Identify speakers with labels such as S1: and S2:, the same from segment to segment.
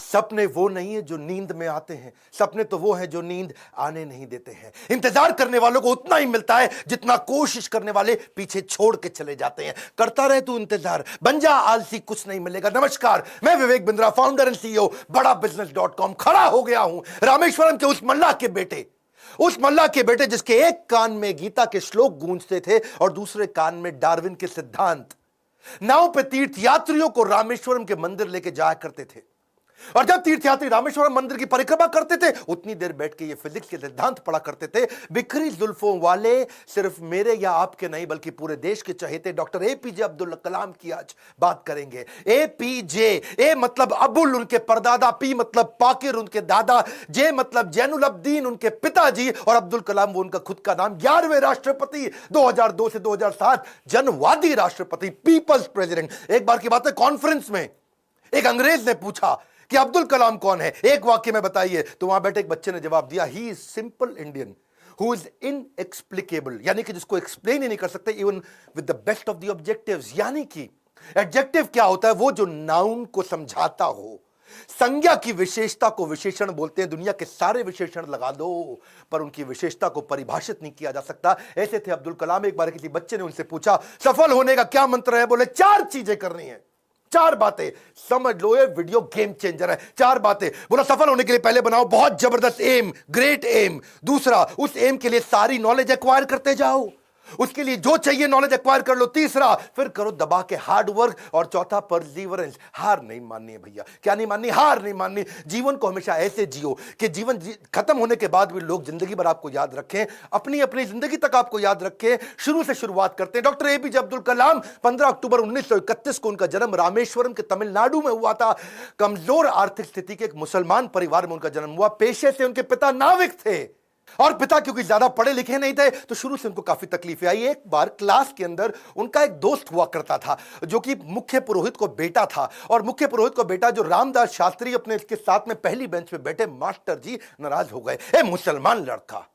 S1: सपने वो नहीं है जो नींद में आते हैं, सपने तो वो हैं जो नींद आने नहीं देते हैं। इंतजार करने वालों को उतना ही मिलता है जितना कोशिश करने वाले पीछे छोड़ के चले जाते हैं। करता रहे तू इंतजार, बन जा आलसी, कुछ नहीं मिलेगा। नमस्कार, मैं Vivek Bindra, founder and CEO बड़ा बिजनेस.com। खड़ा हो गया हूं रामेश्वरम के उस मल्लाह के बेटे जिसके एक कान में गीता के श्लोक गूंजते थे और दूसरे कान में डार्विन के सिद्धांत। नाव पे तीर्थ यात्रियों को रामेश्वरम के मंदिर लेके जाया करते थे, और जब तीर्थयात्री रामेश्वरम मंदिर की परिक्रमा करते थे उतनी देर बैठ के ये फिजिक्स के सिद्धांत पढ़ा करते थे। बिखरी जुल्फों वाले सिर्फ मेरे या आपके नहीं बल्कि पूरे देश के चहेते डॉक्टर एपीजे अब्दुल कलाम की आज बात करेंगे। एपीजे, ए मतलब अबुल उनके परदादा, पी मतलब पाकिर उनके दादा, जे मतलब जैनुल अब्दीन उनके पिताजी, और अब्दुल कलाम वो उनका खुद का नाम। 11वें राष्ट्रपति, 2002 से 2007 जनवादी राष्ट्रपति, पीपल्स प्रेसिडेंट। एक बार की बात है, कॉन्फ्रेंस में एक अंग्रेज ने पूछा कि अब्दुल कलाम कौन है, एक वाक्य में बताइए। तो वहां बैठे एक बच्चे ने जवाब दिया, he is simple Indian who is inexplicable, यानी कि जिसको एक्सप्लेन ही नहीं कर सकते even with the best of the objectives. यानी कि एडजेक्टिव क्या होता है, वो जो नाउन को समझाता हो। संज्ञा की विशेषता को विशेषण बोलते हैं। दुनिया के सारे विशेषण लगा दो पर उनकी विशेषता को परिभाषित नहीं किया जा सकता। ऐसे थे अब्दुल कलाम। एक बार किसी बच्चे ने उनसे पूछा, सफल होने का क्या मंत्र है? बोले 4 चीजें करनी है, 4 बातें। समझ लो ये वीडियो गेम चेंजर है। 4 बातें। बोला सफल होने के लिए पहले बनाओ बहुत जबरदस्त एम, ग्रेट एम। दूसरा, उस एम के लिए सारी नॉलेज एक्वायर करते जाओ, उसके लिए जो चाहिए नॉलेज एक्वायर कर लो। तीसरा, फिर करो दबा के हार्ड वर्क। और चौथा, परसीवरेंस। हार नहीं माननी है भैया। क्या नहीं माननी? हार नहीं माननी। जीवन को हमेशा ऐसे जियो कि जीवन खत्म होने के बाद भी लोग जिंदगी भर आपको याद रखें, अपनी अपनी जिंदगी तक आपको याद रखें। शुरू से शुरुआत करते हैं। डॉक्टर एपीजे अब्दुल कलाम, 15 अक्टूबर 1931 को उनका जन्म रामेश्वरम के तमिलनाडु में हुआ था। कमजोर आर्थिक स्थिति के एक मुसलमान परिवार में उनका जन्म हुआ। पेशे से उनके पिता नाविक थे, और पिता क्योंकि ज्यादा पढ़े लिखे नहीं थे तो शुरू से उनको काफी तकलीफें आई। एक बार क्लास के अंदर उनका एक दोस्त हुआ करता था जो कि मुख्य पुरोहित को बेटा था, और मुख्य पुरोहित को बेटा जो रामदास शास्त्री अपने इसके साथ में पहली बेंच पे बैठे मास्टर जी नाराज हो गए। ए मुसलमान लड़का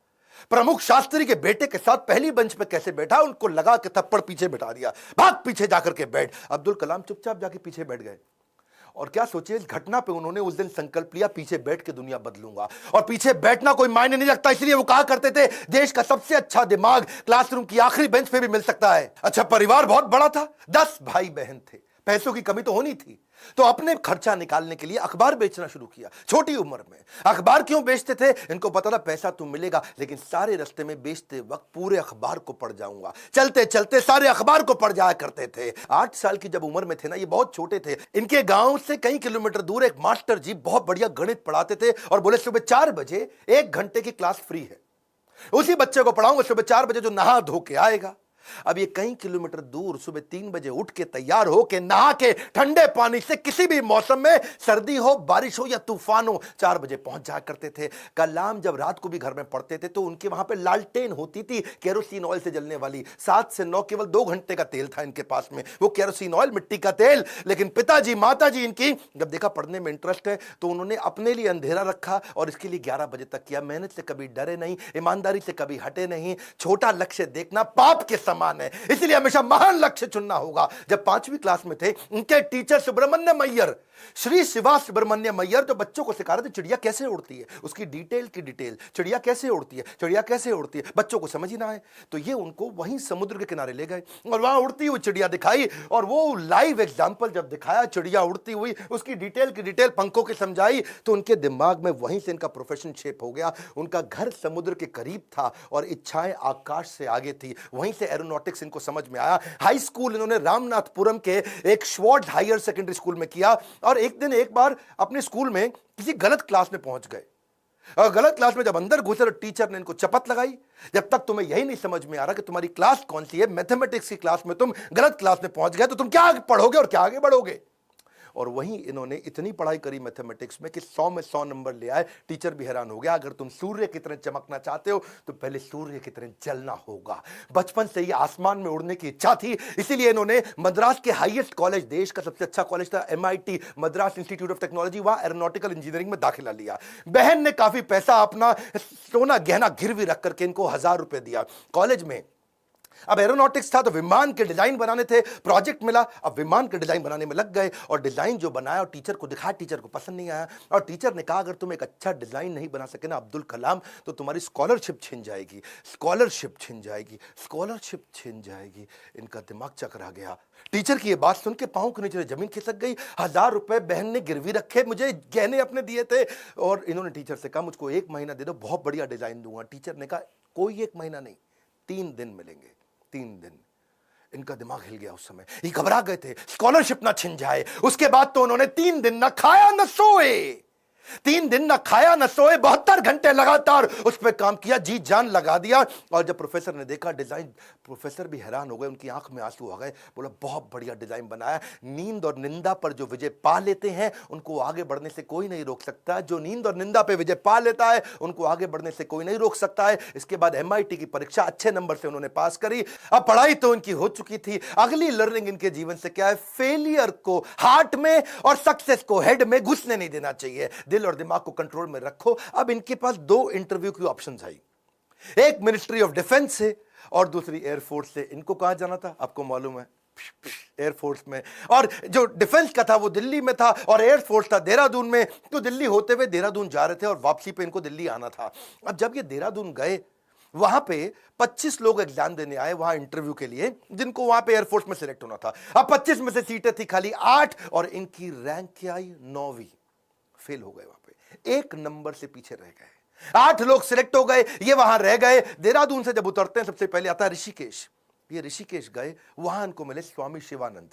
S1: प्रमुख शास्त्री के बेटे के साथ पहली बेंच पे कैसे बैठा? उनको लगा कि थप्पड़ पीछे बैठा दिया, भाग पीछे जाकर के बैठ। अब्दुल कलाम चुपचाप जाके पीछे बैठ गए। और क्या सोचिए, इस घटना पे उन्होंने उस दिन संकल्प लिया, पीछे बैठ के दुनिया बदलूंगा। और पीछे बैठना कोई मायने नहीं रखता, इसलिए वो कहा करते थे देश का सबसे अच्छा दिमाग क्लासरूम की आखिरी बेंच पे भी मिल सकता है। अच्छा, परिवार बहुत बड़ा था, 10 भाई बहन थे। पैसों की कमी तो होनी थी, तो अपने खर्चा निकालने के लिए अखबार बेचना शुरू किया। छोटी उम्र में अखबार क्यों बेचते थे? इनको पता था पैसा तो मिलेगा, लेकिन सारे रास्ते में बेचते वक्त पूरे अखबार को पढ़ जाऊंगा। चलते चलते सारे अखबार को पढ़ जाया करते थे। 8 साल की जब उम्र में थे ना, ये बहुत छोटे थे। इनके गांव से कई किलोमीटर दूर एक मास्टर जी बहुत बढ़िया गणित पढ़ाते थे, और बोले सुबह 4 बजे 1 घंटे की क्लास फ्री है, उसी बच्चे को पढ़ाऊंगा सुबह 4 बजे जो नहा धो के आएगा। अब ये कई किलोमीटर दूर सुबह 3 बजे उठ के तैयार हो के नहा के ठंडे पानी से किसी भी मौसम में, सर्दी हो बारिश हो या तूफान हो, 4 बजे पहुंच जाया करते थे। कलाम जब रात को भी घर में पढ़ते थे तो उनके वहां पे लालटेन होती थी, केरोसिन ऑयल से जलने वाली। 7 से 9 केवल 2 घंटे का तेल था इनके पास में, वो केरोसिन ऑयल, मिट्टी का तेल। लेकिन पिताजी माताजी इनकी जब देखा पढ़ने में इंटरेस्ट है तो उन्होंने अपने लिए अंधेरा रखा और इसके लिए 11 बजे तक किया। मेहनत से कभी डरे नहीं, ईमानदारी से कभी हटे नहीं। छोटा लक्ष्य देखना पाप के समान है, इसलिए हमेशा महान लक्ष्य चुनना होगा। जब 5वीं क्लास में थे, उनके टीचर सुब्रमण्यम अय्यर, श्री शिवा सुब्रमण्यम अय्यर, जो बच्चों को सिखा रहे थे चिड़िया कैसे उड़ती है, उसकी डिटेल की डिटेल, चिड़िया कैसे उड़ती है, चिड़िया कैसे उड़ती है, बच्चों को समझ ही ना आए तो ये उनको वहीं समुद्र के किनारे ले गए और वहां उड़ती हुई चिड़िया दिखाई। और वो लाइव एग्जाम्पल जब दिखाया चिड़िया उड़ती हुई, उसकी डिटेल की डिटेल पंखों की समझाई, तो उनके दिमाग में वहीं से इनका प्रोफेशन शेप हो गया। उनका घर समुद्र के करीब था और इच्छाएं आकाश से आगे थी, वहीं से एरोनॉटिक्स इनको समझ में आया। हाई स्कूल इन्होंने रामनाथपुरम के एक श्वार्ट हायर सेकेंडरी स्कूल में किया। और एक दिन एक बार अपने स्कूल में किसी गलत क्लास में पहुंच गए, और गलत क्लास में जब अंदर घुसे तो टीचर ने इनको चपत लगाई, जब तक तुम्हें यही नहीं समझ में आ रहा कि तुम्हारी क्लास कौन सी है, मैथमेटिक्स की क्लास में तुम गलत क्लास में पहुंच गए तो तुम क्या पढ़ोगे और क्या आगे बढ़ोगे। और वहीं इन्होंने इतनी पढ़ाई करी मैथमेटिक्स में कि 100 में 100 नंबर ले आए। टीचर भी हैरान हो गया, अगर तुम सूर्य की तरह चमकना चाहते हो तो पहले सूर्य की तरह जलना होगा। बचपन से ही आसमान में उड़ने की इच्छा थी, इसीलिए इन्होंने मद्रास के हाईएस्ट कॉलेज, देश का सबसे अच्छा कॉलेज था MIT, Madras institute of technology, वहां एरोनॉटिकल इंजीनियरिंग में दाखिला लिया। बहन ने काफी पैसा अपना सोना गहना गिरवी रख करके इनको 1000 रुपए दिया। कॉलेज में अब एरोनॉटिक्स था तो विमान के डिजाइन बनाने थे, प्रोजेक्ट मिला, अब विमान के डिजाइन बनाने में लग गए और डिजाइन जो बनाया और टीचर को दिखाया, टीचर को पसंद नहीं आया और टीचर ने कहा अगर तुम एक अच्छा डिजाइन नहीं बना सके ना अब्दुल कलाम तो तुम्हारी स्कॉलरशिप छिन जाएगी, स्कॉलरशिप छिन जाएगी, स्कॉलरशिप छिन जाएगी। इनका दिमाग चकरा गया। टीचर की ये बात सुन के पांव के नीचे जमीन खिसक गई। 1000 रुपए बहन ने गिरवी रखे, मुझे गहने अपने दिए थे और इन्होंने टीचर से कहा मुझको 1 महीना दे दो, बहुत बढ़िया डिजाइन दूंगा। टीचर ने कहा कोई 1 महीना नहीं, 3 दिन मिलेंगे, 3 दिन। इनका दिमाग हिल गया उस समय, ये घबरा गए थे स्कॉलरशिप ना छिन जाए। उसके बाद तो उन्होंने 3 दिन ना खाया ना सोए, 3 दिन ना खाया ना सोए, 72 घंटे लगातार उस पर काम किया, जी जान लगा दिया। और जब प्रोफेसर ने देखा डिजाइन, प्रोफेसर भी हैरान हो गए, उनकी आंख में आंसू आ गए। बोला बहुत बढ़िया डिजाइन बनाया। नींद और निंदा पर जो विजय पा लेते हैं उनको आगे बढ़ने से कोई नहीं रोक सकता। जो नींद और निंदा पे विजय पा लेता है उनको आगे बढ़ने से कोई नहीं रोक सकता है। इसके बाद MIT की परीक्षा अच्छे नंबर से उन्होंने पास करी। अब पढ़ाई तो उनकी हो चुकी थी। अगली लर्निंग इनके जीवन से क्या है? फेलियर को हार्ट में और सक्सेस को हेड में घुसने नहीं देना चाहिए। दिल और दिमाग को कंट्रोल में रखो। अब इनके पास 2 इंटरव्यू की ऑप्शंस आई, एक मिनिस्ट्री ऑफ डिफेंस से और दूसरी एयरफोर्स से। इनको कहां जाना था आपको मालूम है? एयरफोर्स में। और जो डिफेंस का था वो दिल्ली में था और एयरफोर्स था देहरादून में। तो दिल्ली होते हुए देहरादून जा रहे थे और वापसी पे इनको दिल्ली आना था। अब जब ये देहरादून गए वहां पे 25 लोग एग्जाम देने आए वहां इंटरव्यू के लिए, जिनको वहां पे एयरफोर्स में सिलेक्ट होना था। अब 25 में से सीटें थी खाली 8 और इनकी रैंक क्या आई? 9वीं। फेल हो गए, वहां पे 1 नंबर से पीछे रह गए। 8 लोग सिलेक्ट हो गए, ये वहां रह गए। देहरादून से जब उतरते हैं सबसे पहले आता है ऋषिकेश। ये ऋषिकेश गए, वहां इनको मिले स्वामी शिवानंद।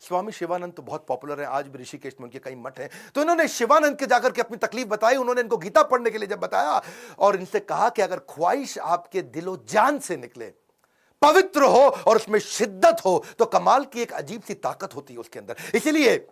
S1: स्वामी शिवानंद तो बहुत पॉपुलर है, आज भी ऋषिकेश में उनके कई मठ हैं। तो इन्होंने शिवानंद के जाकर के अपनी तकलीफ बताई। उन्होंने इनको गीता पढ़ने के लिए जब बताया और इनसे कहा कि अगर ख्वाहिश आपके दिलो जान से निकले, पवित्र हो और उसमें शिद्दत हो तो कमाल की एक अजीब सी ताकत होती है उसके अंदर। इसीलिए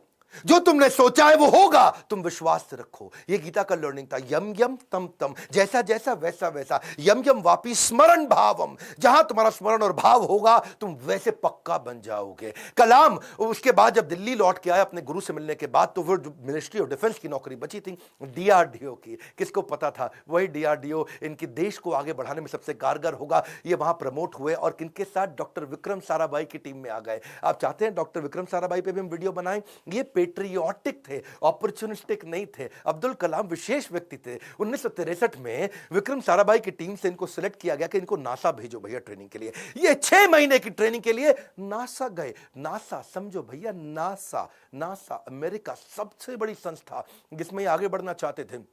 S1: जो तुमने सोचा है वो होगा, तुम विश्वास से रखो। ये गीता का लर्निंग था। यम यम तम तम, जैसा जैसा वैसा वैसा। यम यम वापी स्मरण भावम, जहां तुम्हारा स्मरण और भाव होगा तुम वैसे पक्का बन जाओगे। कलाम उसके बाद जब दिल्ली लौट के आए अपने गुरु से मिलने के बाद, तो वो मिनिस्ट्री ऑफ डिफेंस की नौकरी बची थी DRDO की। किसको पता था वही DRDO इनके देश को आगे बढ़ाने में सबसे कारगर होगा। ये वहां प्रमोट हुए और किनके साथ? डॉक्टर विक्रम साराभाई की टीम में आ गए। आप चाहते हैं डॉक्टर विक्रम साराभाई पे भी हम वीडियो बनाएं? ये पेट्रियोटिक थे, ऑपर्चुनिस्टिक नहीं थे। अब्दुल कलाम विशेष व्यक्ति थे। 1963 में विक्रम साराभाई की टीम से इनको सिलेक्ट किया गया कि इनको नासा भेजो भैया ट्रेनिंग के लिए। ये 6 महीने की ट्रेनिंग के लिए नासा गए। नासा समझो भैया, नासा, नासा अमेरिका सबसे बड़ी संस्था जिसमें आगे बढ़ना चाहते थे।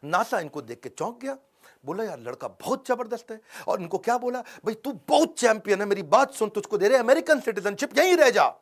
S1: नासा इनको देख के चौंक गया, बोला यार लड़का बहुत जबरदस्त है। और इनको क्या बोला? भाई तू बहुत चैंपियन है, मेरी बात सुन, तुझको दे रहे अमेरिकन सिटीजनशिप, यहीं रह जा,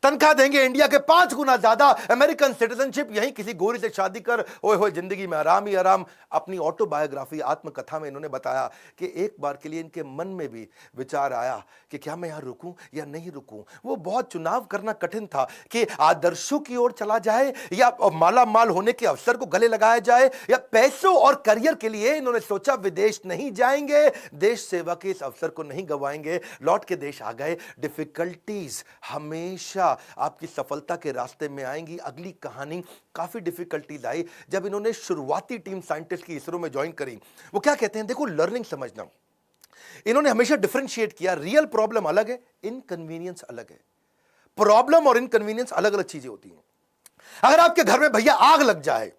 S1: तनख्वाह देंगे इंडिया के 5 गुना ज्यादा, अमेरिकन सिटीजनशिप, यहीं किसी गोरी से शादी कर, ओए होए जिंदगी में आराम ही आराम। अपनी ऑटोबायोग्राफी, आत्मकथा में इन्होंने बताया कि एक बार के लिए इनके मन में भी विचार आया कि क्या मैं यहां रुकूं या नहीं रुकूं। वो बहुत चुनाव करना कठिन था कि आदर्शों की ओर चला जाए या माला माल होने के अवसर को गले लगाया जाए या पैसों और करियर के लिए। इन्होंने सोचा विदेश नहीं जाएंगे, देश सेवा के इस अवसर को नहीं गवाएंगे। लौट के देश आ गए। डिफिकल्टीज हमेशा आपकी सफलता के रास्ते में आएंगी। अगली कहानी काफी डिफिकल्टीज आई जब इन्होंने शुरुआती टीम साइंटिस्ट की इसरो में ज्वाइन करी। वो क्या कहते हैं, देखो लर्निंग समझना, इन्होंने हमेशा डिफरेंशिएट किया। रियल प्रॉब्लम अलग है, इनकन्वीनियंस अलग है। प्रॉब्लम और इनकन्वीनियंस अलग अलग चीजें होती हैं। अगर आपके घर में भैया आग लग जाए,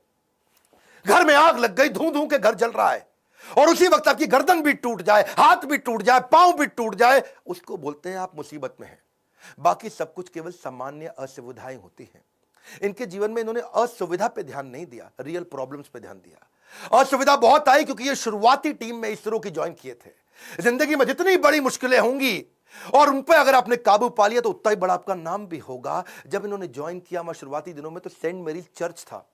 S1: घर में आग लग गई, धू धू के घर जल रहा है और उसी वक्त आपकी गर्दन भी टूट जाए, हाथ भी टूट जाए, पांव भी टूट जाए, उसको बोलते हैं आप मुसीबत में हैं। बाकी सब कुछ केवल सामान्य असुविधाएं होती हैं। इनके जीवन में इन्होंने असुविधा पे ध्यान नहीं दिया, रियल प्रॉब्लम्स पे ध्यान दिया। असुविधा बहुत आई क्योंकि ये शुरुआती टीम में इसरो की ज्वाइन किए थे। जिंदगी में जितनी बड़ी मुश्किलें होंगी और उन पर अगर आपने काबू पा लिया तो उतना ही बड़ा आपका नाम भी होगा। जब इन्होंने ज्वाइन किया शुरुआती दिनों में तो सेंट मेरीज चर्च था,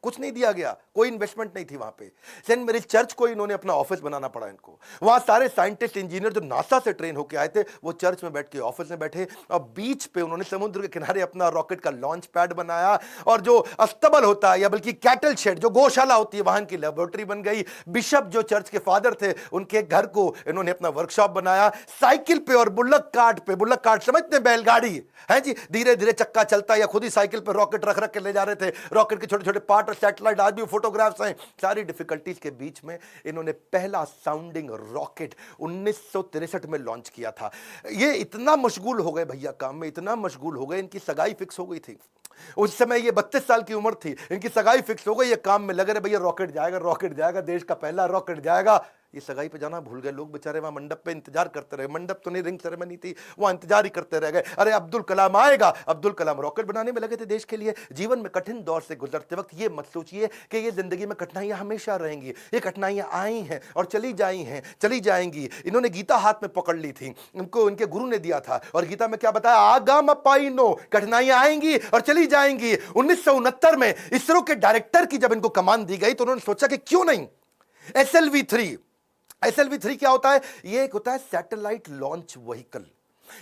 S1: कुछ नहीं दिया गया, कोई इन्वेस्टमेंट नहीं थी वहां पे। सेंट मेरीज चर्च को इन्होंने अपना ऑफिस बनाना पड़ा इनको। वहां सारे साइंटिस्ट इंजीनियर जो नासा से ट्रेन होकर आए थे वो चर्च में बैठ के ऑफिस में बैठे और बीच पे उन्होंने समुद्र के किनारे अपना रॉकेट का लॉन्च पैड बनाया और जो अस्तबल होता है या बल्कि कैटल शेड जो गौशाला होती है वहां की लेबोरेटरी बन गई। बिशप जो चर्च के फादर थे उनके घर को इन्होंने अपना वर्कशॉप बनाया। साइकिल पे और बुल्लक कार्ट समझते हैं, बैलगाड़ी है जी, धीरे धीरे चक्का चलता या खुद ही साइकिल पे रॉकेट रख रख के ले जा रहे थे। रॉकेट के छोटे छोटे पार्ट पे सैटेलाइट, आज भी फोटोग्राफ्स हैं। सारी डिफिकल्टीज के बीच में इन्होंने पहला साउंडिंग रॉकेट 1963 में लॉन्च किया था। ये इतना मशगूल हो गए भैया काम में, इतना मशगूल हो गए, इनकी सगाई फिक्स हो गई थी। उस समय ये 32 साल की उम्र थी, इनकी सगाई फिक्स हो गई, ये काम में लगे रहे, भैया रॉकेट जाएगा, रॉकेट जाएगा, देश का पहला रॉकेट जाएगा। ये सगाई पे जाना भूल गए लोग बेचारे, वहां मंडप पे इंतजार करते रहे। मंडप तो नहीं, रिंग सेरेमनी थी, वहां इंतजार ही करते रह गए। अरे अब्दुल कलाम आएगा। अब्दुल कलाम रॉकेट बनाने में लगे थे देश के लिए। जीवन में कठिन दौर से गुजरते वक्त ये मत सोचिए कि ये जिंदगी में कठिनाइयां हमेशा रहेंगी। ये कठिनाइयां आई हैं और चली जाई हैं, चली जाएंगी। इन्होंने गीता हाथ में पकड़ ली थी, इनको इनके गुरु ने दिया था, और गीता में क्या बताया, आगाम पाइनो, कठिनाइयां आएंगी और चली जाएंगी। 1969 में इसरो के डायरेक्टर की जब इनको कमान दी गई तो उन्होंने सोचा कि क्यों नहीं SLV-3। SLV-3 क्या होता है? ये एक होता है सैटेलाइट लॉन्च व्हीकल,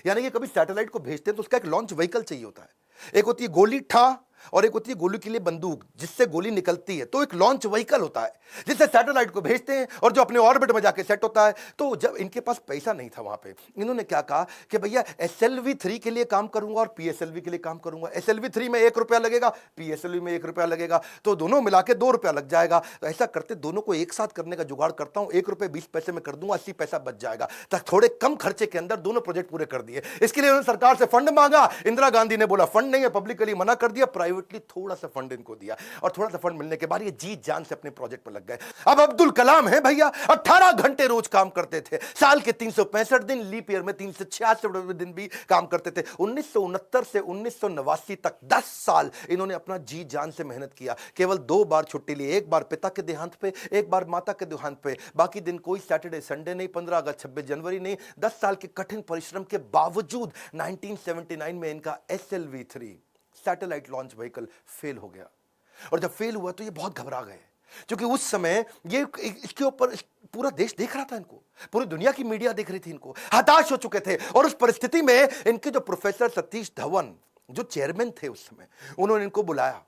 S1: यानी कि कभी सैटेलाइट को भेजते हैं तो उसका एक लॉन्च व्हीकल चाहिए होता है। एक होती है गोली ठा और एक होती है गोली के लिए बंदूक जिससे गोली निकलती है, तो एक लॉन्च व्हीकल होता है जिससे सैटेलाइट को भेजते हैं और जो अपने ऑर्बिट में जाके सेट होता है। तो जब इनके पास पैसा नहीं था वहां पे, इन्होंने क्या कहा कि भैया SLV-3 के लिए काम करूंगा और PSLV के लिए काम करूंगा। SLV-3 में 1 रुपया लगेगा, PSLV में 1 रुपया लगेगा, तो दोनों मिला के 2 रुपया लग जाएगा। तो ऐसा करते दोनों को एक साथ करने का जुगाड़ करता हूं, 1 रुपये 20 पैसे में कर दूंगा, 80 पैसा बच जाएगा। तक थोड़े कम खर्चे के अंदर दोनों प्रोजेक्ट पूरे कर दिए। इसके लिए उन्होंने सरकार से फंड मांगा। इंदिरा गांधी ने बोला फंड नहीं है, पब्लिकली मना कर दिया, प्राइवेटली थोड़ा सा फंड इनको दिया, और थोड़ा सा फंड मिलने के बाद ये जी जान से अपने प्रोजेक्ट पर लग गए। अब अब्दुल कलाम है भैया, 18 घंटे रोज काम करते थे, साल के 365 दिन, लीप ईयर में 366 दिन भी काम करते थे। 1969 से 1989 तक 10 साल इन्होंने अपना जी जान से मेहनत किया। केवल 2 बार छुट्टी ली, एक बार पिता के देहांत पे, एक बार माता के देहांत पे। बाकी दिन कोई सैटरडे संडे नहीं, 15 अगस्त 26 जनवरी नहीं। 10 साल के कठिन परिश्रम के बावजूद 1979 में इनका SLV-3 satellite launch vehicle fail हो गया। और जब फेल हुआ तो ये बहुत घबरा गए, क्योंकि उस समय ये इसके ऊपर पूरा देश देख रहा था, इनको पूरी दुनिया की मीडिया देख रही थी, इनको हताश हो चुके थे। और उस परिस्थिति में इनके जो प्रोफेसर सतीश धवन जो चेयरमैन थे उस समय, उन्होंने इनको बुलाया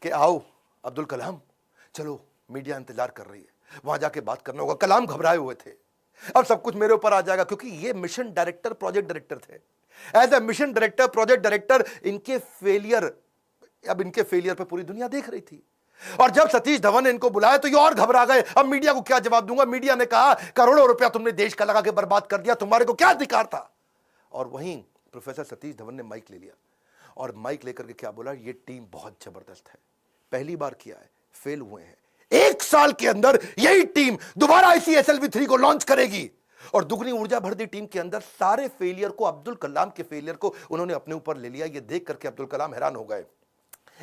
S1: कि आओ अब्दुल कलाम, चलो मीडिया इंतजार कर रही है, वहां जाके बात करना होगा। कलाम घबराए हुए थे, अब सब कुछ मेरे ऊपर आ जाएगा, क्योंकि ये मिशन डायरेक्टर, प्रोजेक्ट डायरेक्टर थे। As a mission director, project director, इनके फेलियर पे पूरी दुनिया देख रही थी। और जब सतीश धवन ने इनको बुलाया तो ये और घबरा गए। अब मीडिया को क्या जवाब दूंगा? मीडिया ने कहा करोड़ों रुपया तुमने देश का लगा के बर्बाद कर दिया, तुम्हारे को क्या अधिकार था? और वहीं प्रोफेसर सतीश धवन ने माइक ले लिया और माइक लेकर के क्या बोला, ये टीम बहुत जबरदस्त है, पहली बार किया है, फेल हुए हैं, 1 साल के अंदर यही टीम दोबारा इसी SLV-3 को लॉन्च करेगी। और दुगनी ऊर्जा भर दी टीम के अंदर। सारे फेलियर को, अब्दुल कलाम के फेलियर को उन्होंने अपने ऊपर ले लिया। ये देख करके अब्दुल कलाम हैरान हो गए।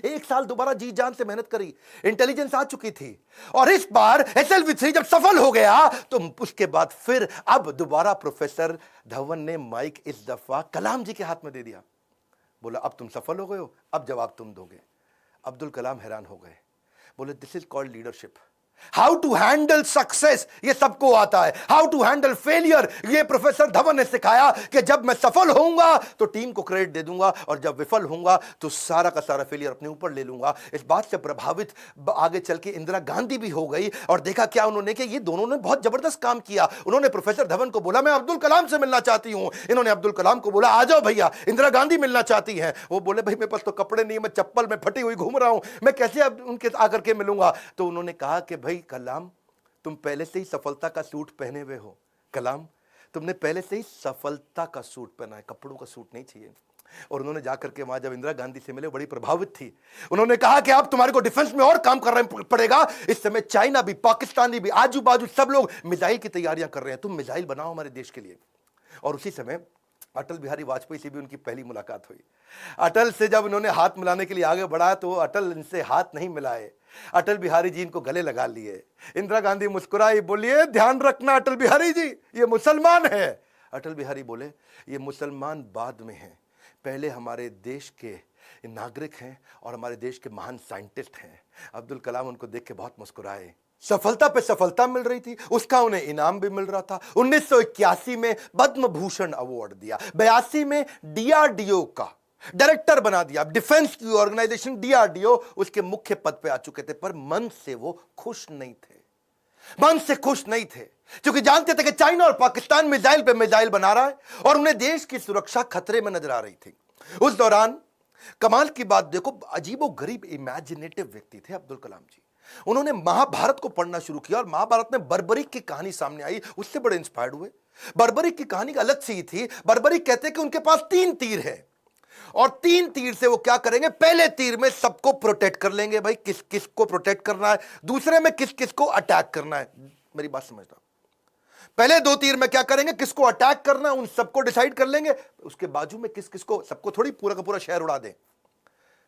S1: 1 साल दोबारा जी जान से मेहनत करी, इंटेलिजेंस आ चुकी थी, और इस बार SLV-3 जब सफल हो गया तो उसके बाद फिर अब दोबारा प्रोफेसर धवन ने माइक इस दफा कलाम जी के हाथ में दे दिया। बोला अब तुम सफल हो गए हो, अब जवाब तुम दोगे। अब्दुल कलाम हैरान हो गए, बोले this is called leadership. How to handle success ये सबको आता है, हाउ टू हैंडल फेलियर ये प्रोफेसर धवन ने सिखाया कि जब मैं सफल होऊंगा तो टीम को क्रेडिट दे दूंगा, और जब विफल होऊंगा तो सारा का सारा फेलियर अपने ऊपर ले लूंगा। इस बात से प्रभावित आगे चल के इंदिरा गांधी भी हो गई, और देखा क्या उन्होंने कि ये दोनों ने बहुत जबरदस्त काम किया। उन्होंने प्रोफेसर धवन को बोला मैं अब्दुल कलाम से मिलना चाहती हूं, इन्होंने अब्दुल कलाम को बोला आ जाओ भैया, इंदिरा गांधी मिलना चाहती हैं। वो बोले भाई मेरे पास तो कपड़े नहीं, मैं चप्पल में फटी हुई घूम रहा हूं, मैं कैसे अब उनके आकर के मिलूंगा? तो उन्होंने कहा कि भाई कलाम तुम पहले से ही सफलता का सूट पहने हुए हो, कलाम तुमने पहले से ही सफलता का सूट पहना है, कपड़ों का सूट नहीं चाहिए। और उन्होंने जाकर के वहां जब इंदिरा गांधी से मिले, बड़ी प्रभावित थी। उन्होंने कहा कि अब तुम्हारे को डिफेंस में और काम करना पड़ेगा। इस समय चाइना भी, पाकिस्तानी भी, आजू बाजू सब लोग मिसाइल की तैयारियां कर रहे हैं, तुम मिसाइल बनाओ हमारे देश के लिए। और उसी समय अटल बिहारी वाजपेयी से भी उनकी पहली मुलाकात हुई। अटल से जब उन्होंने हाथ मिलाने के लिए आगे बढ़ा तो अटल इनसे हाथ नहीं मिलाए, अटल बिहारी जी इनको गले लगा लिए। इंदिरा गांधी मुस्कुराई, बोलिए ध्यान रखना अटल बिहारी जी ये मुसलमान है। अटल बिहारी बोले ये मुसलमान बाद में हैं, पहले हमारे देश के नागरिक हैं और हमारे देश के महान साइंटिस्ट हैं। अब्दुल कलाम उनको देख के बहुत मुस्कुराए। सफलता पे सफलता मिल रही थी, उसका उन्हें इनाम भी मिल रहा था। 1981 में पद्म भूषण अवार्ड दिया, 82 में DRDO का डायरेक्टर बना दिया। डिफेंस की ऑर्गेनाइजेशन DRDO उसके मुख्य पद पे आ चुके थे, पर मन से वो खुश नहीं थे, मन से खुश नहीं थे, क्योंकि जानते थे कि चाइना और पाकिस्तान मिसाइल पे मिसाइल बना रहा है और उन्हें देश की सुरक्षा खतरे में नजर आ रही थी। उस दौरान कमाल की बात देखो, अजीबो गरीब इमेजिनेटिव व्यक्ति थे अब्दुल कलाम जी। उन्होंने महाभारत को पढ़ना शुरू किया और महाभारत में बर्बरीक की कहानी सामने आई, उससे बड़े इंस्पायर्ड हुए। बर्बरीक की कहानी अलग सी थी। बर्बरीक कहते हैं कि उनके पास 3 तीर है और 3 तीर से वो क्या करेंगे, पहले तीर में सबको प्रोटेक्ट कर लेंगे, भाई किस किस को प्रोटेक्ट करना है, दूसरे में किस किस को अटैक करना है। मेरी बात समझना, पहले 2 तीर में क्या करेंगे, किसको अटैक करना है उन सबको डिसाइड कर लेंगे, उसके बाजू में किस किस को, सबको थोड़ी पूरा का पूरा शहर उड़ा दें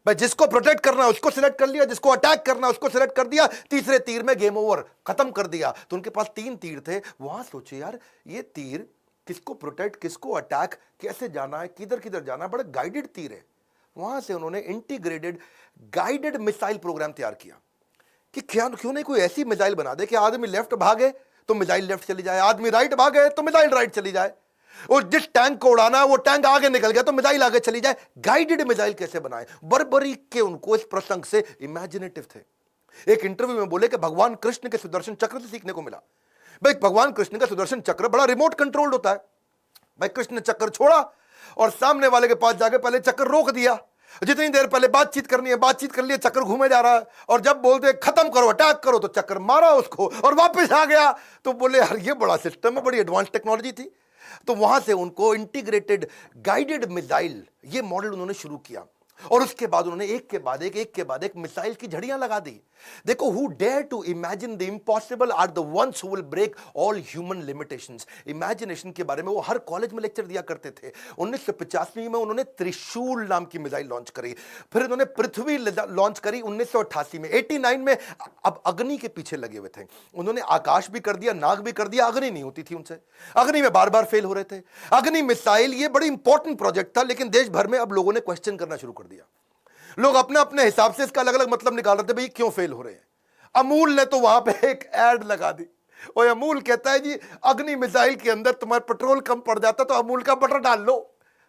S1: भाई। जिसको प्रोटेक्ट करना है उसको सिलेक्ट कर लिया, जिसको अटैक करना है उसको सिलेक्ट कर दिया, तीसरे तीर में गेम ओवर, खत्म कर दिया। तो उनके पास 3 तीर थे। वहां सोचे यार ये तीर किसको प्रोटेक्ट, किसको अटैक, कैसे जाना है, किधर किधर जाना है, बड़ा गाइडेड तीर है। वहां से उन्होंने इंटीग्रेटेड गाइडेड मिसाइल प्रोग्राम तैयार किया कि क्यों नहीं कोई ऐसी मिसाइल बना दे कि आदमी लेफ्ट भागे तो मिसाइल लेफ्ट चली जाए, आदमी राइट भागे तो मिसाइल राइट चली जाए, और जिस टैंक को उड़ाना है वो टैंक आगे निकल गया तो मिसाइल आगे चली जाए। गाइडेड मिसाइल कैसे बनाए, बर्बरीक के उनको इस प्रसंग से इमेजिनेटिव थे। एक इंटरव्यू में बोले कि भगवान कृष्ण के सुदर्शन चक्र से सीखने को मिला। भाई भगवान कृष्ण का सुदर्शन चक्र बड़ा रिमोट कंट्रोल्ड होता है। भाई कृष्ण ने चक्कर छोड़ा और सामने वाले के पास जाके पहले चक्कर रोक दिया, जितनी देर पहले बातचीत करनी है बातचीत कर लिया, चक्कर घूमे जा रहा है, और जब बोलते खत्म करो अटैक करो तो चक्कर मारा उसको और वापस आ गया। तो बोले यार ये बड़ा सिस्टम है, बड़ी एडवांस टेक्नोलॉजी थी। तो वहां से उनको इंटीग्रेटेड गाइडेड मिसाइल ये मॉडल उन्होंने शुरू किया और उसके बाद उन्होंने एक के बाद एक मिसाइल की झड़ियां लगा दी। देखो, who dare to imagine the impossible are the ones who will break all human limitations. Imagination के बारे में वो हर कॉलेज में लेक्चर दिया करते थे। 1985 में उन्होंने त्रिशूल नाम की मिसाइल लॉन्च करी, फिर उन्होंने पृथ्वी लॉन्च करी 1988 में। 89 में अब अग्नि के पीछे लगे हुए थे। उन्होंने आकाश भी कर दिया, नाग भी कर दिया, अग्नि नहीं होती थी उनसे, अग्नि में बार बार फेल हो रहे थे। अग्नि मिसाइल ये बड़ी इंपॉर्टेंट प्रोजेक्ट था, लेकिन देश भर में अब लोगों ने क्वेश्चन करना शुरू कर दिया। लोग अपने अपने हिसाब से इसका अलग अलग मतलब निकाल रहे थे, भाई क्यों फेल हो रहे हैं। अमूल ने तो वहां पे एक एड लगा दी और अमूल कहता है जी अग्नि मिसाइल के अंदर तुम्हारा पेट्रोल कम पड़ जाता तो अमूल का बटर डाल लो।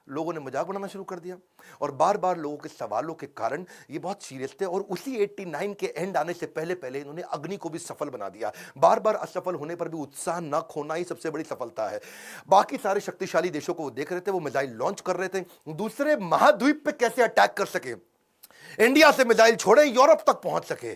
S1: लोगों ने मजाक बनाना शुरू कर दिया और बार बार लोगों के सवालों के कारण ये बहुत सीरियस थे और उसी 89 के एंड आने से पहले पहले इन्होंने अग्नि को भी सफल बना दिया। बार बार असफल होने पर भी उत्साह न खोना ही सबसे बड़ी सफलता है। बाकी सारे शक्तिशाली देशों को वो देख रहे थे, वो मिसाइल लॉन्च कर रहे थे, दूसरे महाद्वीप पे कैसे अटैक कर सके, इंडिया से मिसाइल छोड़े यूरोप तक पहुंच सके,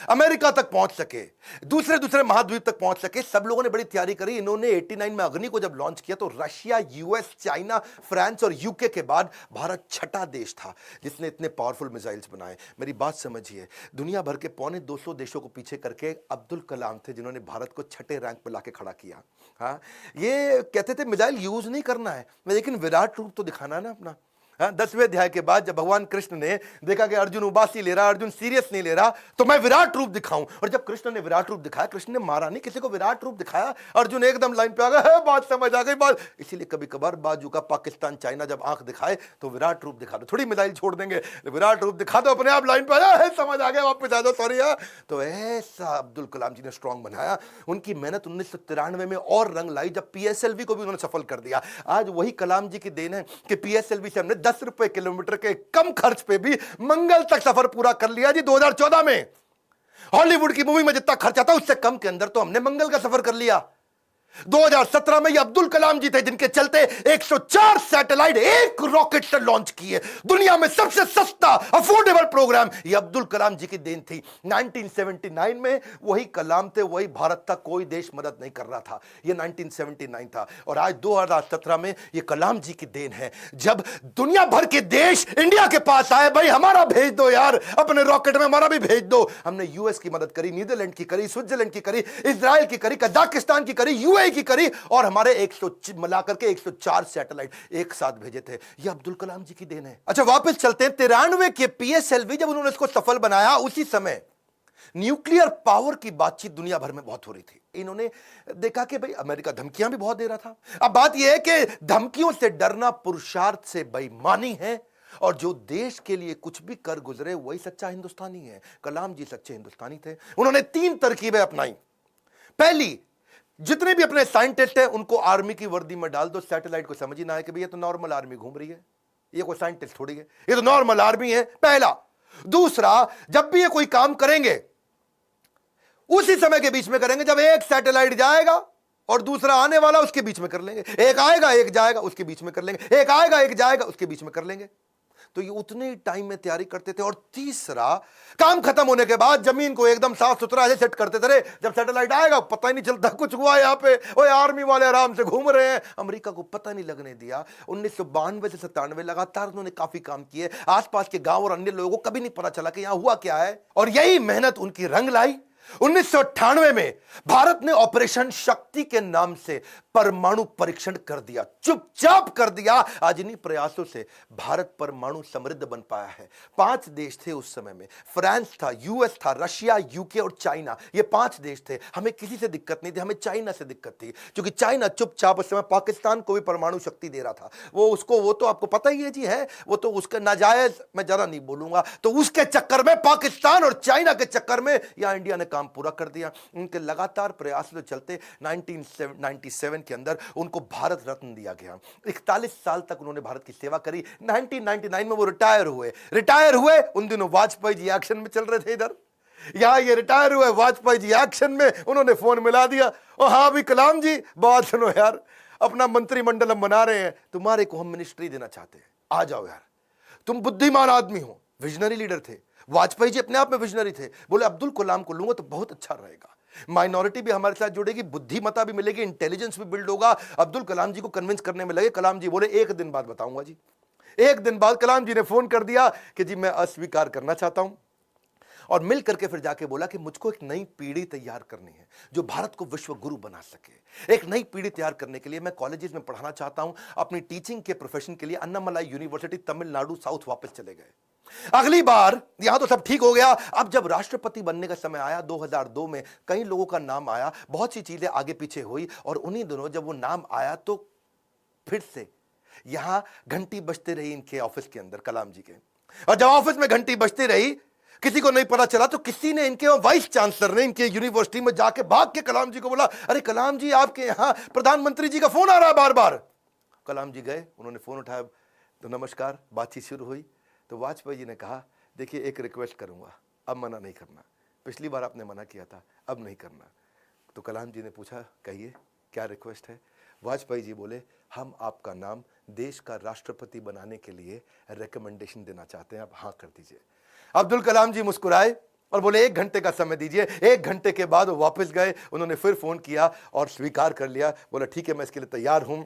S1: अमेरिका तक पहुंच सके, दूसरे महाद्वीप तक पहुंच सके। सब लोगों ने बड़ी तैयारी करी। इन्होंने 89 में अग्नि को जब लॉन्च किया तो रशिया, यूएस, चाइना, फ्रांस और यूके के बाद भारत छठा देश था जिसने इतने पावरफुल मिसाइल्स बनाए। मेरी बात समझिए, दुनिया भर के 250 देशों को पीछे करके अब्दुल कलाम थे जिन्होंने भारत को छठे रैंक पर लाके खड़ा किया। हाँ, ये कहते थे मिसाइल यूज नहीं करना है, लेकिन विराट रूप तो दिखाना है ना अपना। 10वें अध्याय के बाद जब भगवान कृष्ण ने देखा कि अर्जुन उबासी ले रहा, अर्जुन सीरियस नहीं ले रहा, तो मैं विराट रूप दिखाऊं। और जब कृष्ण ने विराट रूप दिखाया, कृष्ण ने मारा नहीं, किसी को विराट रूप दिखाया, अर्जुन एकदम लाइन पे आ गया, बात समझ आ गई बात। इसीलिए कभी कभार बाजू का पाकिस्तान, चाइना जब आंख दिखाए तो विराट रूप दिखा दो, थोड़ी मिसाइल छोड़ देंगे, विराट रूप दिखा दो, अपने आप लाइन पे आया, समझ आ गया, वापस आ जाओ, सॉरी। तो ऐसा अब्दुल कलाम जी ने स्ट्रॉन्ग बनाया। उनकी मेहनत 1993 में और रंग लाई जब पीएसएलवी को भी उन्होंने सफल कर दिया। आज वही कलाम जी की देन है कि पीएसएलवी से हमने 10 रुपए किलोमीटर के कम खर्च पे भी मंगल तक सफर पूरा कर लिया जी। 2014 में हॉलीवुड की मूवी में जितना खर्चा था उससे कम के अंदर तो हमने मंगल का सफर कर लिया। 2017 में ये अब्दुल कलाम जी थे जिनके चलते 104 सैटेलाइट एक रॉकेट से लॉन्च किए। दुनिया में सबसे सस्ता अफोर्डेबल प्रोग्राम ये अब्दुल कलाम जी की देन थी। 1979 में वही कलाम थे, वही भारत था, कोई देश मदद नहीं कर रहा था। ये 1979 था और आज 2017 में ये कलाम जी की देन है जब दुनिया भर के देश इंडिया के पास आए, भाई हमारा भेज दो यार, अपने रॉकेट में हमारा भी भेज दो। हमने यूएस की मदद करी, नीदरलैंड की करी, स्विट्जरलैंड की करी, इजराइल की करी, कजाकिस्तान की करी, यूएई की करी और हमारे 100 मिलाकर के 104 सैटेलाइट एक साथ भेजे थे। ये अब्दुल कलाम जी की देन है। अच्छा वापस चलते हैं 93 के पीएसएलवी जब उन्होंने इसको सफल बनाया, उसी समय न्यूक्लियर पावर की बातचीत दुनिया भर में बहुत हो रही थी। इन्होंने देखा कि भाई अमेरिका धमकियां भी बहुत दे रहा था। अब बात यह है कि धमकियों से डरना पुरुषार्थ से बेईमानी है और जो देश के लिए कुछ भी कर गुजरे वही सच्चा हिंदुस्तानी है। कलाम जी सच्चे हिंदुस्तानी थे। उन्होंने 3 तरकीबें अपनाई। पहली, जितने भी अपने साइंटिस्ट हैं उनको आर्मी की वर्दी में डाल दो, सैटेलाइट को समझ ही ना है कि भाई ये तो नॉर्मल आर्मी घूम रही है, ये कोई साइंटिस्ट थोड़ी है, ये तो नॉर्मल आर्मी है। पहला। दूसरा, जब भी ये कोई काम करेंगे उसी समय के बीच में करेंगे जब एक सैटेलाइट जाएगा और दूसरा आने वाला उसके बीच में कर लेंगे। एक आएगा एक जाएगा उसके बीच में कर लेंगे, एक आएगा एक जाएगा उसके बीच में कर लेंगे। तो ये उतने ही टाइम में तैयारी करते थे। और तीसरा, काम खत्म होने के बाद जमीन को एकदम साफ सुथरा ऐसे सेट करते थे, जब सैटेलाइट आएगा पता ही नहीं चलता कुछ हुआ यहाँ पे, ओए आर्मी वाले आराम से घूम रहे हैं। अमेरिका को पता नहीं लगने दिया। 1992 से 97 लगातार उन्होंने काफी काम किए। आसपास के गांव और अन्य लोगों को कभी नहीं पता चला कि यहां हुआ क्या है, और यही मेहनत उनकी रंग लाई। 1998 में भारत ने ऑपरेशन शक्ति के नाम से परमाणु परीक्षण कर दिया, चुपचाप कर दिया। आज इन्हीं प्रयासों से भारत परमाणु समृद्ध बन पाया है। 5 देश थे उस समय में, फ्रांस था, यूएस था, रशिया, यूके और चाइना। ये 5 देश थे। हमें किसी से दिक्कत नहीं थी, हमें चाइना से दिक्कत थी, क्योंकि चाइना चुपचाप उस समय पाकिस्तान को भी परमाणु शक्ति दे रहा था। वो तो आपको पता ही है जी, है वो तो उसका नाजायज, मैं जरा नहीं बोलूंगा। तो उसके चक्कर में, पाकिस्तान और चाइना के चक्कर में यहां इंडिया ने काम पूरा कर दिया। उनके लगातार प्रयासों के चलते 1997 के अंदर उनको भारत रत्न दिया गया। 41 साल तक उन्होंने भारत की सेवा करी। 1999 में वो रिटायर हुए। उन दिनों वाजपेयी जी एक्शन में चल रहे थे इधर, यहां ये रिटायर हुए, वाजपेयी जी एक्शन में। उन्होंने फोन मिला दिया, ओ हाँ भी कलाम जी, बात सुनो यार, अपना मंत्रिमंडल हम बना रहे हैं, तुम्हारे को हम मिनिस्ट्री देना चाहते हैं, आ जाओ यार। तुम बुद्धिमान आदमी हो, विजनरी लीडर थे। वाजपेयी जी अपने आप में विजनरी थे। बोले अब्दुल कलाम को लूंगा तो बहुत अच्छा रहेगा, माइनॉरिटी भी हमारे साथ जुड़ेगी, बुद्धिमत्ता भी मिलेगी, इंटेलिजेंस भी बिल्ड होगा। अब्दुल कलाम जी को कन्विंस करने में लगे। कलाम जी बोले 1 दिन बाद बताऊंगा जी। 1 दिन बाद कलाम जी ने फोन कर दिया कि जी मैं अस्वीकार करना चाहता हूं, और मिल करके फिर जाके बोला कि मुझको एक नई पीढ़ी तैयार करनी है जो भारत को विश्व गुरु बना सके। एक नई पीढ़ी तैयार करने के लिए मैं कॉलेजेस में पढ़ाना चाहता हूं। अपनी टीचिंग के प्रोफेशन के लिए अन्नामलाई यूनिवर्सिटी तमिलनाडु साउथ वापस चले गए। अगली बार यहां तो सब ठीक हो गया। अब जब राष्ट्रपति बनने का समय आया 2002 में, कई लोगों का नाम आया, बहुत सी चीजें आगे पीछे हुई, और उन्हीं दिनों जब वो नाम आया तो फिर से यहां घंटी बजती रही इनके ऑफिस के अंदर, कलाम जी के। और जब ऑफिस में घंटी बजती रही, किसी को नहीं पता चला, तो किसी ने, इनके वाइस चांसलर ने इनके यूनिवर्सिटी में जाके भाग के कलाम जी को बोला, अरे कलाम जी आपके यहां प्रधानमंत्री जी का फोन आ रहा है बार बार। कलाम जी गए, उन्होंने फोन उठाया, तो नमस्कार, बातचीत शुरू हुई। तो वाजपेयी जी ने कहा, देखिए एक रिक्वेस्ट करूंगा, अब मना नहीं करना, पिछली बार आपने मना किया था, अब नहीं करना। तो कलाम जी ने पूछा, कहिए क्या रिक्वेस्ट है। वाजपेयी जी बोले, हम आपका नाम देश का राष्ट्रपति बनाने के लिए रिकमेंडेशन देना चाहते हैं, आप हाँ कर दीजिए। अब्दुल कलाम जी मुस्कुराए और बोले 1 घंटे का समय दीजिए। 1 घंटे के बाद वो वापस गए। उन्होंने फिर फोन किया और स्वीकार कर लिया। बोला ठीक है, मैं इसके लिए तैयार हूं।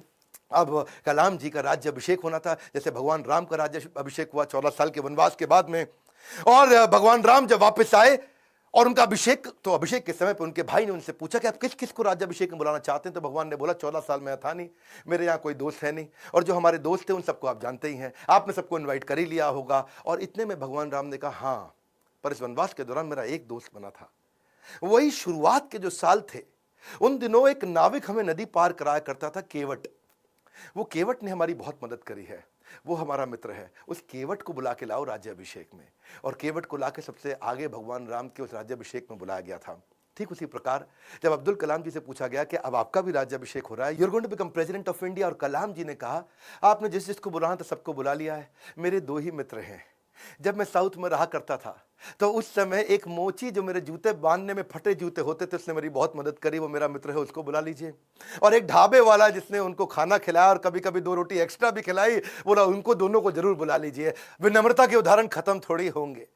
S1: अब कलाम जी का राज्य अभिषेक होना था, जैसे भगवान राम का राज्य अभिषेक हुआ 14 साल के वनवास के बाद में। और भगवान राम जब वापस आए और उनका अभिषेक, तो अभिषेक के समय पर उनके भाई ने उनसे पूछा कि आप किस किस को राज्य अभिषेक में बुलाना चाहते हैं। तो भगवान ने बोला 14 साल में था नहीं, मेरे यहाँ कोई दोस्त है नहीं, और जो हमारे दोस्त थे उन सबको आप जानते ही हैं, आपने सबको इन्वाइट कर ही लिया होगा। और इतने में भगवान राम ने कहा, हाँ, पर इस वनवास के दौरान मेरा एक दोस्त बना था। वही शुरुआत के जो साल थे, उन दिनों एक नाविक हमें नदी पार कराया करता था, केवट। वो केवट ने हमारी बहुत मदद करी है, वो हमारा मित्र है। उस केवट को बुला के लाओ राज्याभिषेक में। और केवट को लाके सबसे आगे भगवान राम के उस राज्याभिषेक में बुलाया गया था। ठीक उसी प्रकार जब अब्दुल कलाम जी से पूछा गया कि अब आपका भी राज्याभिषेक हो रहा है, you are going to become president of India, और कलाम जी ने कहा, आपने जिस जिसको बुलाना था सबको बुला लिया है, मेरे 2 ही मित्र हैं। जब मैं साउथ में रहा करता था तो उस समय एक मोची जो मेरे जूते बांधने में फटे जूते होते थे, उसने मेरी बहुत मदद करी, वो मेरा मित्र है, उसको बुला लीजिए। और एक ढाबे वाला जिसने उनको खाना खिलाया और कभी कभी 2 रोटी एक्स्ट्रा भी खिलाई, बोला उनको दोनों को जरूर बुला लीजिए। विनम्रता के उदाहरण खत्म थोड़ी होंगे।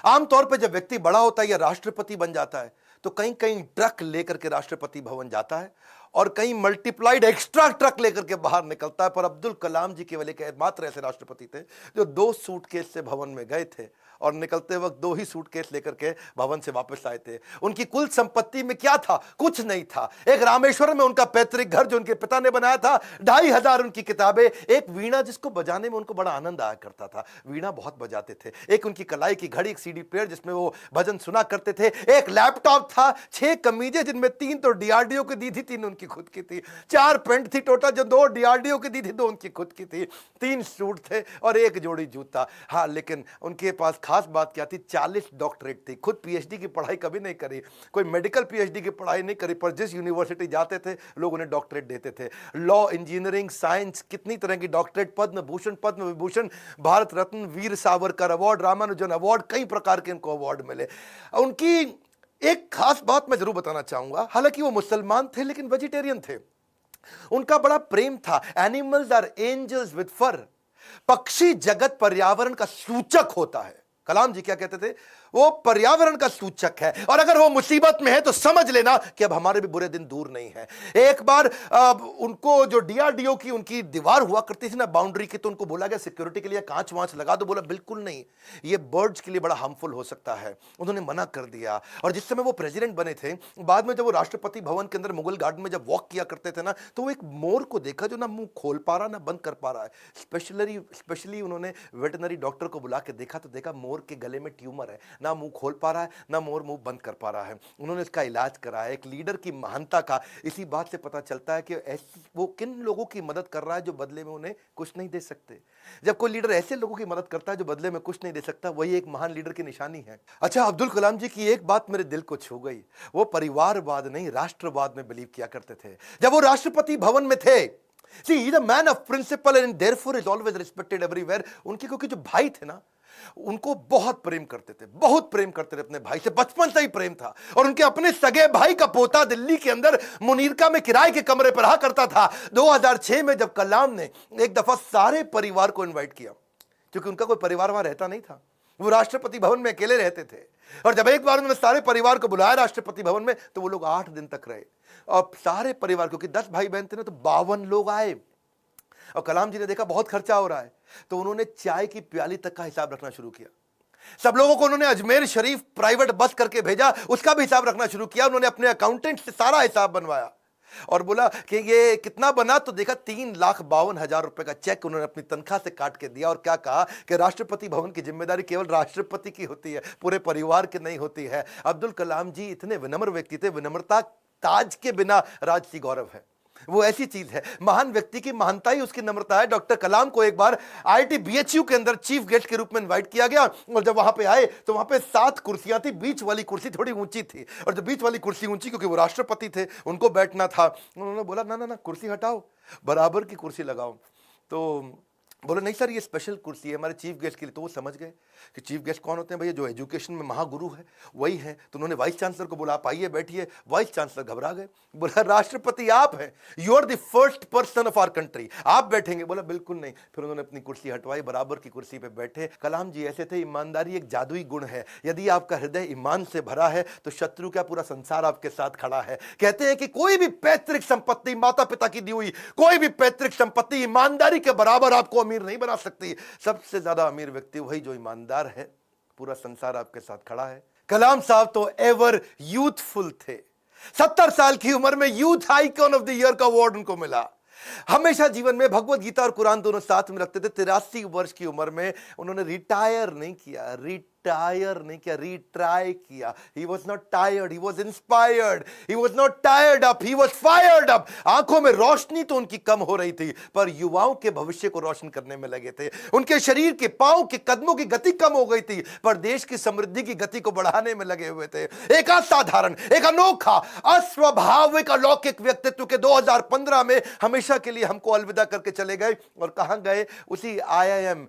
S1: आमतौर पर जब व्यक्ति बड़ा होता है या राष्ट्रपति बन जाता है तो कहीं कहीं ट्रक लेकर के राष्ट्रपति भवन जाता है और कहीं मल्टीप्लाइड एक्स्ट्रा ट्रक लेकर के बाहर निकलता है। पर अब्दुल कलाम जी केवल एक मात्र ऐसे राष्ट्रपति थे जो 2 सूटकेस से भवन में गए थे और निकलते वक्त 2 ही सूटकेस लेकर के भवन से वापस आए थे। उनकी कुल संपत्ति में क्या था? कुछ नहीं था। एक रामेश्वर में उनका पैतृक घर जो उनके पिता ने बनाया था, 2500 उनकी किताबें, एक वीणा जिसको बजाने में उनको बड़ा आनंद आया करता था, वीणा बहुत बजाते थे, एक उनकी कलाई की घड़ी, एक सीडी प्लेयर जिसमें वो भजन सुना करते थे, एक लैपटॉप था, 6 कमीजें जिनमें 3 तो डीआरडीओ की दी थी, 3 उनकी खुद की थी, 4 पेंट थी टोटल जो 2 डीआरडीओ की दी थी, 2 उनकी खुद की थी, 3 सूट थे और 1 जोड़ी जूता। हाँ, लेकिन उनके पास खास बात क्या थी? 40 डॉक्टरेट थी। खुद पीएचडी की पढ़ाई कभी नहीं करी, कोई मेडिकल पीएचडी की पढ़ाई नहीं करी, पर जिस यूनिवर्सिटी जाते थे लोग उन्हें डॉक्टरेट देते थे। लॉ, इंजीनियरिंग, साइंस, कितनी तरह की doctorate, Padma Bhushan, Padma Vibhushan, Bharat Ratna, Veer Savarkar award, Ramanujan award, कई प्रकार के इनको अवार्ड मिले। उनकी एक खास बात मैं जरूर बताना चाहूंगा, हालांकि वो मुसलमान थे लेकिन वेजिटेरियन थे। उनका बड़ा प्रेम था, एनिमल्स आर एंजल्स विद फर। पक्षी जगत पर्यावरण का सूचक होता है। कलाम जी क्या कहते थे? वो पर्यावरण का सूचक है, और अगर वो मुसीबत में है तो समझ लेना कि अब हमारे भी बुरे दिन दूर नहीं है। एक बार उनको जो डीआरडीओ की उनकी दीवार हुआ करती थी ना बाउंड्री की, तो उनको बोला गया सिक्योरिटी के लिए कांच वांच लगा दो। बोला बिल्कुल नहीं, ये बर्ड्स के लिए बड़ा हार्मफुल हो सकता है। उन्होंने मना कर दिया। और जिस समय वो प्रेसिडेंट बने थे, बाद में जब वो राष्ट्रपति भवन के अंदर मुगल गार्डन में जब वॉक किया करते थे ना, तो वो एक मोर को देखा जो ना मुंह खोल पा रहा ना बंद कर पा रहा है। स्पेशली उन्होंने वेटनरी डॉक्टर को बुला के देखा, तो देखा मोर के गले में ट्यूमर है, ना मुंह खोल पा रहा है ना मोर मुंह बंद कर पा रहा है। उन्होंने इसका इलाज कराया। एक लीडर की महानता का इसी बात से पता चलता है कि वो किन लोगों की मदद कर रहा है जो बदले में उन्हें कुछ नहीं दे सकते। जब कोई लीडर ऐसे लोगों की मदद करता है जो बदले में कुछ नहीं दे सकता, वही एक महान लीडर की निशानी है। अच्छा, अब्दुल कलाम जी की एक बात मेरे दिल को छू गई। वो परिवारवाद नहीं, राष्ट्रवाद में बिलीव किया करते थे। जब वो राष्ट्रपति भवन में थे, See, he's a man of principle and therefore is always respected everywhere. उनके क्योंकि जो भाई थे ना, उनको बहुत प्रेम करते थे, बहुत प्रेम करते थे अपने भाई से, बचपन से ही प्रेम था। और उनके अपने सगे भाई का पोता दिल्ली के अंदर मुनीरका में किराए के कमरे पर रहा करता था। 2006 में जब कलाम ने एक दफा सारे परिवार को इनवाइट किया, क्योंकि उनका कोई परिवार वहां रहता नहीं था, वो राष्ट्रपति भवन में अकेले रहते थे। और जब एक बार उन्होंने सारे परिवार को बुलाया राष्ट्रपति भवन में, तो वो लोग 8 दिन तक रहे। और सारे परिवार, क्योंकि 10 भाई बहन थे ना, तो 52 लोग आए। और कलाम जी ने देखा बहुत खर्चा हो रहा है, तो उन्होंने चाय की प्याली तक का हिसाब रखना शुरू किया। सब लोगों को उन्होंने अजमेर शरीफ प्राइवेट बस करके भेजा, उसका भी हिसाब रखना शुरू किया। उन्होंने अपने अकाउंटेंट से सारा हिसाब बनवाया और बोला कि ये कितना बना, तो देखा 3,52,000 रुपए का चेक उन्होंने अपनी तनख्वाह से काट के दिया। और क्या कहा कि राष्ट्रपति भवन की जिम्मेदारी केवल राष्ट्रपति की होती है, पूरे परिवार की नहीं होती है। अब्दुल कलाम जी इतने विनम्र व्यक्ति थे। विनम्रता ताज के बिना राजसी गौरव है, वो ऐसी चीज है। महान व्यक्ति की महानता ही उसकी नम्रता है। डॉक्टर कलाम को एक बार आईआईटी बीएचयू के अंदर चीफ गेस्ट के रूप में इनवाइट किया गया, और जब वहां पे आए तो वहां पे 7 कुर्सियां थी। बीच वाली कुर्सी थोड़ी ऊंची थी, और जब बीच वाली कुर्सी ऊंची, क्योंकि वो राष्ट्रपति थे, उनको बैठना था। उन्होंने बोला ना ना ना, कुर्सी हटाओ, बराबर की कुर्सी लगाओ। तो बोले नहीं सर, ये स्पेशल कुर्सी है हमारे चीफ गेस्ट के लिए। तो वो समझ गए कि चीफ गेस्ट कौन होते हैं भैया, जो एजुकेशन में महागुरु है वही है। तो उन्होंने वाइस चांसलर को बोला आप आइए बैठिए। वाइस चांसलर घबरा गए, बोला राष्ट्रपति आप हैं, you are the first person of our country, आप बैठेंगे। बोला बिल्कुल नहीं। फिर उन्होंने अपनी कुर्सी हटवाई, बराबर की कुर्सी पे बैठे। कलाम जी ऐसे थे, ईमानदारी एक जादुई गुण है। यदि आपका हृदय ईमान से भरा है तो शत्रु का पूरा संसार आपके साथ खड़ा है। कहते हैं कि कोई भी पैतृक संपत्ति, माता पिता की दी हुई कोई भी पैतृक संपत्ति ईमानदारी के बराबर आपको अमीर नहीं बना सकती। सबसे ज्यादा अमीर व्यक्ति वही जो ईमानदार है, पूरा संसार आपके साथ खड़ा है। कलाम साहब तो एवर यूथफुल थे। 70 साल की उम्र में youth icon of the year का अवार्ड उनको मिला। हमेशा जीवन में भगवत गीता और कुरान दोनों साथ में रखते थे। 83 वर्ष की उम्र में उन्होंने रिटायर नहीं किया, रिट्राई किया। He was not tired, he was inspired, he was not tired up, he was fired up। आंखों में रोशनी तो उनकी कम हो रही थी, पर युवाओं के भविष्य को रोशन करने में लगे थे। उनके शरीर के पांव के कदमों की गति कम हो गई थी, पर देश की समृद्धि की गति को बढ़ाने में लगे हुए थे। एक असाधारण, एक अनोखा, अस्वाभाविक, अलौकिक व्यक्तित्व के 2015 में हमेशा के लिए हमको अलविदा करके चले गए। और कहां गए? उसी आईआईएम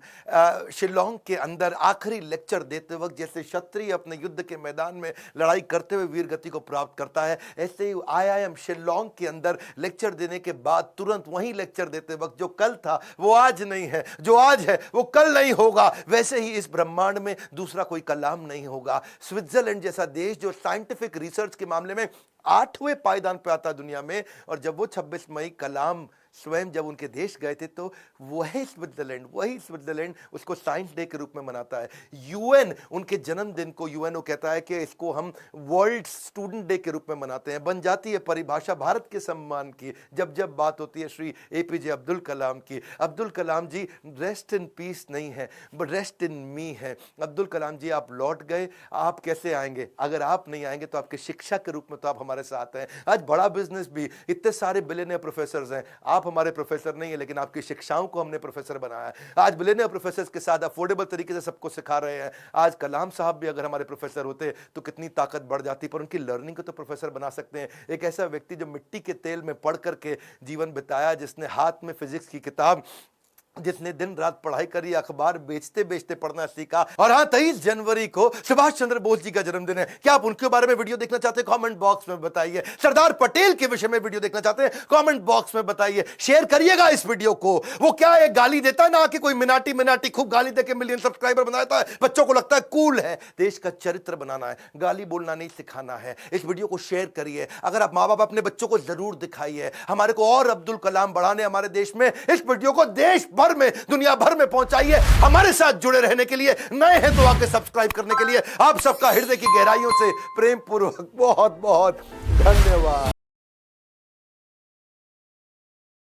S1: शिलोंग के अंदर आखिरी लेक्चर देते वक्त जैसे क्षत्रिय अपने युद्ध के मैदान में लड़ाई करते हुए वीर गति को प्राप्त करता है, ऐसे ही आईआईएम शिलोंग के अंदर लेक्चर देने के बाद तुरंत वहीं लेक्चर देते वक्त जो कल था वो आज नहीं है, जो आज है वो कल नहीं होगा, वैसे ही इस ब्रह्मांड में दूसरा कोई कलाम नहीं होगा। स्विट्जरलैंड जैसा देश जो साइंटिफिक रिसर्च के मामले में 8वें पायदान पे आता दुनिया में, और जब वो 26 मई कलाम स्वयं जब उनके देश गए थे तो वही स्विट्जरलैंड उसको साइंस डे के रूप में मनाता है। यूएन उनके जन्मदिन को यूएनओ कहता है कि इसको हम वर्ल्ड स्टूडेंट डे के रूप में मनाते हैं। बन जाती है परिभाषा भारत के सम्मान की जब जब बात होती है श्री एपीजे अब्दुल कलाम की। अब्दुल कलाम जी रेस्ट इन पीस नहीं है, बट रेस्ट इन मी है। अब्दुल कलाम जी आप लौट गए, आप कैसे आएंगे? अगर आप नहीं आएंगे तो आपके शिक्षा के रूप में तो आप हमारे साथ हैं। आज बड़ा बिजनेस भी, इतने सारे बिलियनियर प्रोफेसर हैं, आप हमारे प्रोफेसर नहीं है, लेकिन आपकी शिक्षाओं को हमने प्रोफेसर बनाया है। आज बिलियनियर प्रोफेसर्स के साथ अफोर्डेबल तरीके से सबको सिखा रहे हैं। आज कलाम साहब भी अगर हमारे प्रोफेसर होते तो कितनी ताकत बढ़ जाती, पर उनकी लर्निंग को तो प्रोफेसर बना सकते हैं। एक ऐसा व्यक्ति जो मिट्टी के तेल में पढ़ करके जीवन बिताया, जिसने हाथ में फिजिक्स की किताब जिसने दिन रात पढ़ाई करी, अखबार बेचते बेचते पढ़ना सीखा। और हाँ, 23 जनवरी को सुभाष चंद्र बोस जी का जन्मदिन है। क्या आप उनके बारे में वीडियो देखना चाहते हैं? कमेंट बॉक्स में बताइए। सरदार पटेल के विषय में वीडियो देखना चाहते हैं? कमेंट बॉक्स में बताइए। शेयर करिएगा इस वीडियो को। वो क्या है, गाली देता है ना कि कोई मिनाटी खूब गाली देके मिलियन सब्सक्राइबर बनाता है, बच्चों को लगता है कूल है। देश का चरित्र बनाना है, गाली बोलना नहीं सिखाना है। इस वीडियो को शेयर करिए। अगर आप माँ बाप, अपने बच्चों को जरूर दिखाइए। हमारे को और अब्दुल कलाम बढ़ाने हमारे देश में। इस वीडियो को देश भर में, दुनिया भर में पहुंचाइए। हमारे साथ जुड़े रहने के लिए, नए हैं तो आके सब्सक्राइब करने के लिए आप सबका हृदय की गहराइयों से प्रेम पूर्वक बहुत बहुत धन्यवाद।